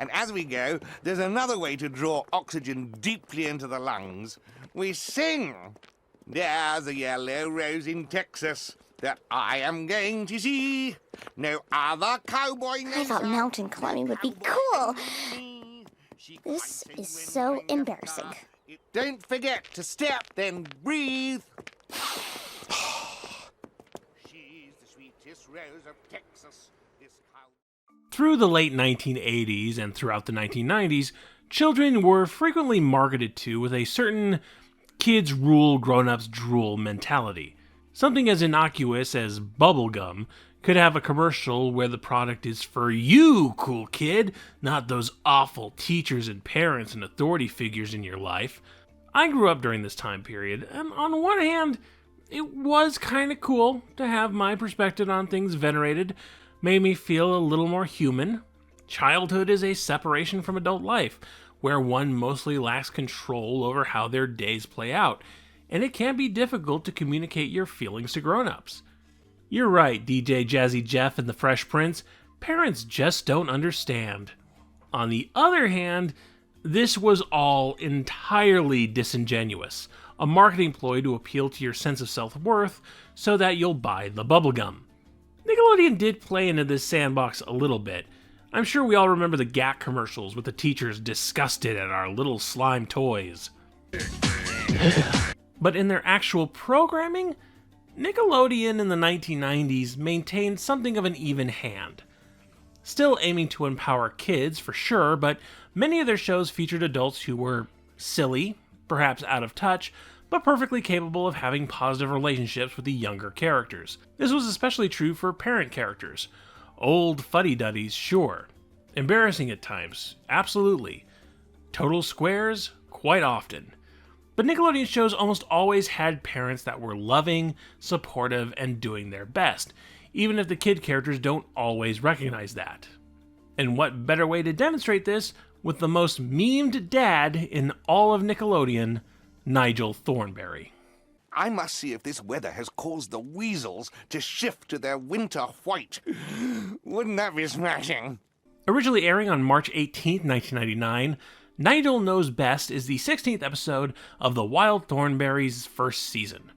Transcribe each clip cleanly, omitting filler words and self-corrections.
And as we go, there's another way to draw oxygen deeply into the lungs. We sing. There's a yellow rose in Texas that I am going to see. No other cowboy knows. I thought mountain climbing would be cool. This is so embarrassing. Don't forget to step, then breathe. She's the sweetest rose of Texas. Through the late 1980s and throughout the 1990s, children were frequently marketed to with a certain kids rule, grown-ups drool mentality. Something as innocuous as bubblegum could have a commercial where the product is for you, cool kid, not those awful teachers and parents and authority figures in your life. I grew up during this time period, and on one hand, it was kind of cool to have my perspective on things venerated, made me feel a little more human. Childhood is a separation from adult life, where one mostly lacks control over how their days play out, and it can be difficult to communicate your feelings to grown-ups. You're right, DJ Jazzy Jeff and the Fresh Prince, parents just don't understand. On the other hand, this was all entirely disingenuous, a marketing ploy to appeal to your sense of self-worth so that you'll buy the bubblegum. Nickelodeon did play into this sandbox a little bit. I'm sure we all remember the GAC commercials with the teachers disgusted at our little slime toys. But in their actual programming, Nickelodeon in the 1990s maintained something of an even hand. Still aiming to empower kids, for sure, but many of their shows featured adults who were silly, perhaps out of touch, but perfectly capable of having positive relationships with the younger characters. This was especially true for parent characters. Old fuddy-duddies, sure. Embarrassing at times, absolutely. Total squares, quite often. But Nickelodeon shows almost always had parents that were loving, supportive, and doing their best, even if the kid characters don't always recognize that. And what better way to demonstrate this with the most memed dad in all of Nickelodeon, Nigel Thornberry. I must see if this weather has caused the weasels to shift to their winter white. Wouldn't that be smashing? Originally airing on March 18, 1999, Nigel Knows Best is the 16th episode of the Wild Thornberrys' first season.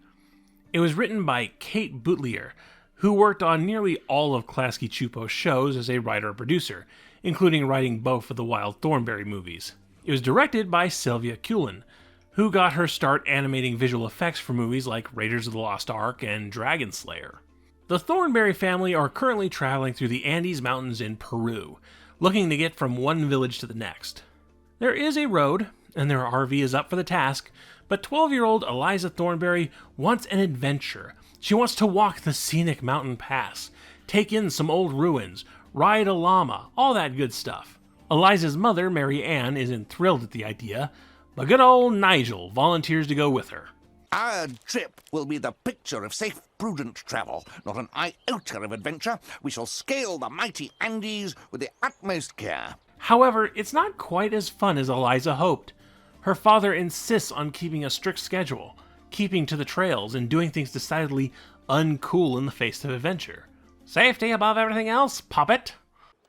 It was written by Kate Boutlier, who worked on nearly all of Klasky Csupo's shows as a writer-producer, including writing both of the Wild Thornberry movies. It was directed by Sylvia Kulin, who got her start animating visual effects for movies like Raiders of the Lost Ark and Dragon Slayer. The Thornberry family are currently traveling through the Andes Mountains in Peru, looking to get from one village to the next. There is a road, and their RV is up for the task, but 12-year-old Eliza Thornberry wants an adventure. She wants to walk the scenic mountain pass, take in some old ruins, ride a llama, all that good stuff. Eliza's mother, Mary Ann, isn't thrilled at the idea, but good old Nigel volunteers to go with her. Our trip will be the picture of safe, prudent travel, not an iota of adventure. We shall scale the mighty Andes with the utmost care. However, it's not quite as fun as Eliza hoped. Her father insists on keeping a strict schedule, keeping to the trails, and doing things decidedly uncool in the face of adventure. Safety above everything else, puppet!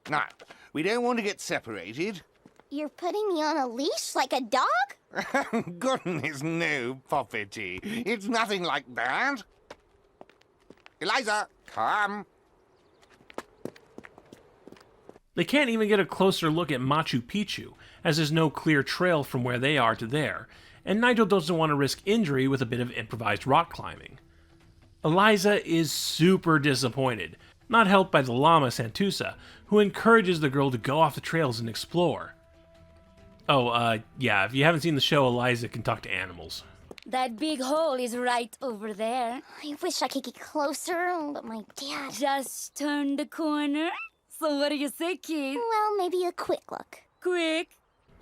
Now, we don't want to get separated. You're putting me on a leash like a dog? Goodness, no, Poppety. It's nothing like that. Eliza, come. They can't even get a closer look at Machu Picchu, as there's no clear trail from where they are to there, and Nigel doesn't want to risk injury with a bit of improvised rock climbing. Eliza is super disappointed, not helped by the llama Santusa, who encourages the girl to go off the trails and explore. Yeah, if you haven't seen the show, Eliza can talk to animals. That big hole is right over there. I wish I could get closer, but my dad... Just turn the corner. So what do you say, kid? Well, maybe a quick look. Quick.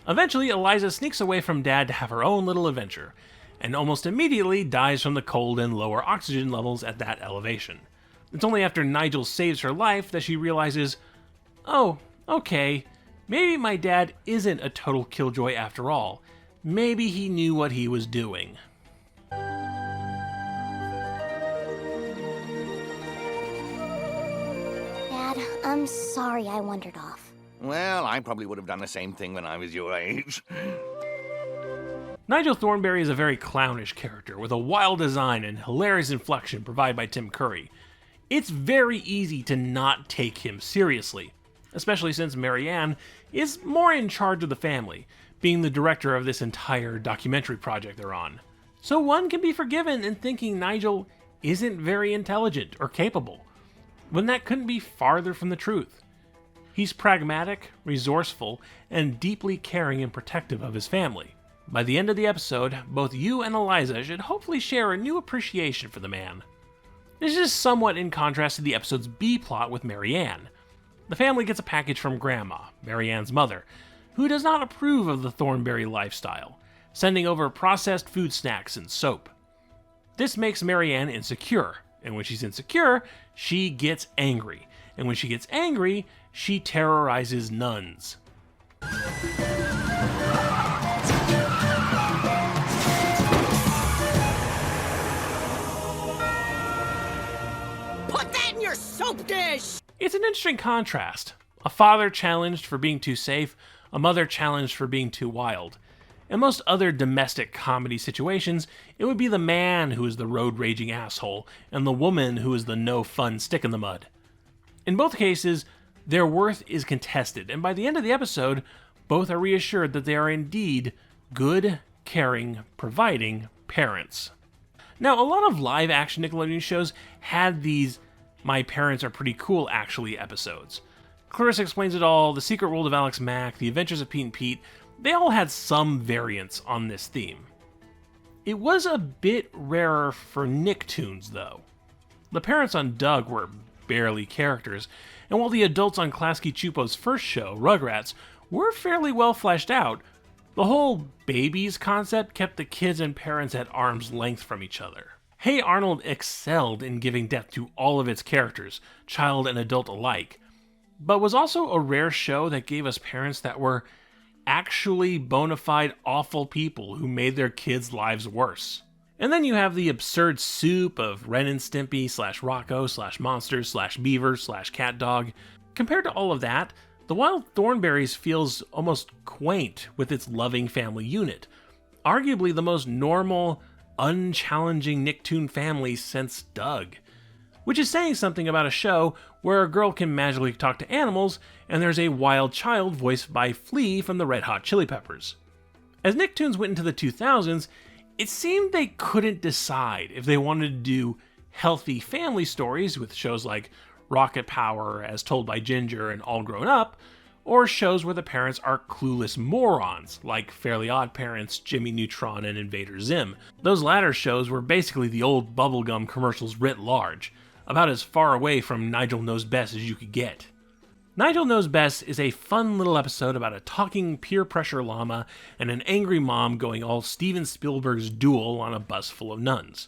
Eventually, Eliza sneaks away from Dad to have her own little adventure, and almost immediately dies from the cold and lower oxygen levels at that elevation. It's only after Nigel saves her life that she realizes, oh, okay, maybe my dad isn't a total killjoy after all. Maybe he knew what he was doing. Dad, I'm sorry I wandered off. Well, I probably would have done the same thing when I was your age. Nigel Thornberry is a very clownish character with a wild design and hilarious inflection provided by Tim Curry. It's very easy to not take him seriously, especially since Marianne is more in charge of the family, being the director of this entire documentary project they're on. So one can be forgiven in thinking Nigel isn't very intelligent or capable, when that couldn't be farther from the truth. He's pragmatic, resourceful, and deeply caring and protective of his family. By the end of the episode, both you and Eliza should hopefully share a new appreciation for the man. This is somewhat in contrast to the episode's B-plot with Marianne. The family gets a package from Grandma, Marianne's mother, who does not approve of the Thornberry lifestyle, sending over processed food snacks and soap. This makes Marianne insecure, and when she's insecure, she gets angry. And when she gets angry, she terrorizes nuns. Put that in your soap dish! It's an interesting contrast. A father challenged for being too safe, a mother challenged for being too wild. In most other domestic comedy situations, it would be the man who is the road-raging asshole, and the woman who is the no-fun stick-in-the-mud. In both cases, their worth is contested, and by the end of the episode, both are reassured that they are indeed good, caring, providing parents. Now, a lot of live-action Nickelodeon shows had these "My Parents Are Pretty Cool" actually episodes. Clarissa Explains It All, The Secret World of Alex Mack, The Adventures of Pete and Pete, they all had some variants on this theme. It was a bit rarer for Nicktoons, though. The parents on Doug were barely characters, and while the adults on Klasky Csupo's first show, Rugrats, were fairly well fleshed out, the whole babies concept kept the kids and parents at arm's length from each other. Hey Arnold excelled in giving depth to all of its characters, child and adult alike, but was also a rare show that gave us parents that were actually bona fide awful people who made their kids' lives worse. And then you have the absurd soup of Ren and Stimpy / Rocco / Monsters / Beaver / CurtDogg. Compared to all of that, the Wild Thornberrys feels almost quaint with its loving family unit. Arguably the most normal, unchallenging Nicktoon family since Doug. Which is saying something about a show where a girl can magically talk to animals, and there's a wild child voiced by Flea from the Red Hot Chili Peppers. As Nicktoons went into the 2000s, it seemed they couldn't decide if they wanted to do healthy family stories with shows like Rocket Power as Told by Ginger and All Grown Up, or shows where the parents are clueless morons like Fairly Odd Parents, Jimmy Neutron, and Invader Zim. Those latter shows were basically the old bubblegum commercials writ large, about as far away from Nigel Knows Best as you could get. Nigel Knows Best is a fun little episode about a talking peer pressure llama and an angry mom going all Steven Spielberg's Duel on a bus full of nuns.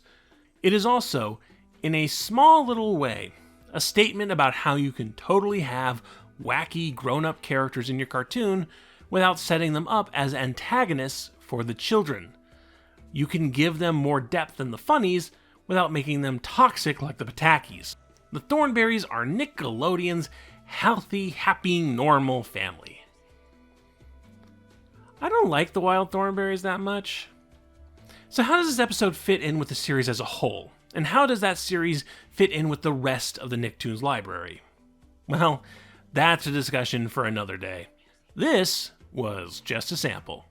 It is also, in a small little way, a statement about how you can totally have wacky grown-up characters in your cartoon without setting them up as antagonists for the children. You can give them more depth than the funnies without making them toxic like the Patakis. The Thornberrys are Nickelodeon's healthy, happy, normal family. I don't like the Wild Thornberrys that much. So how does this episode fit in with the series as a whole? And how does that series fit in with the rest of the Nicktoons library? Well, that's a discussion for another day. This was just a sample.